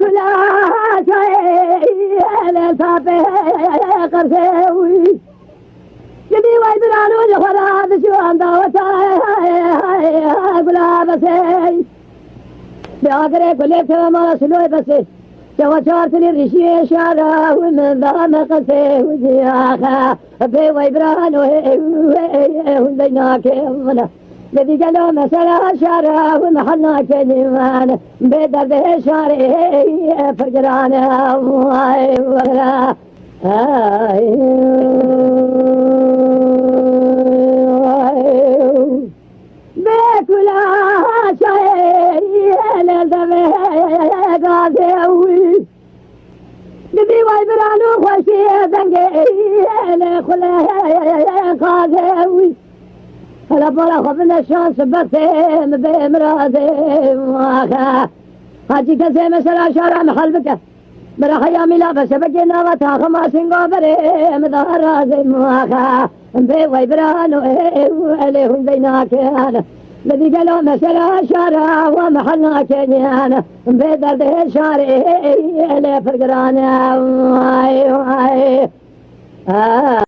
كلها شيء للفابي قرسوي يدي ويدرانو جخرات شو عندوتاي كلها بسي بأقري كل ما سلوي بسي جوا شارت للرشي شارع ومن ذا قسي وجياخا في ويدرانو هنديناك ونا الذي قالوا مسألة شارع ومحلنا كنيمان بدر شارع فجرانا وغلا بكلا شيء للدمع قاسي نبي ويبرانو خوشي دنجي لخلا قاسي هلا بلا خفنا الشانس بسيم بمرازي واخا هاجي كسي مسلا شارع محلبك برا خيامي لا بس بجينا وتا خماسين قبري مدار رازي واخا بي ويبرانو اللي هنديناك انا الذي قالوا مسلا شارع ومحلنا كنيانا بدرد شارع اللي فرقرانا واي واي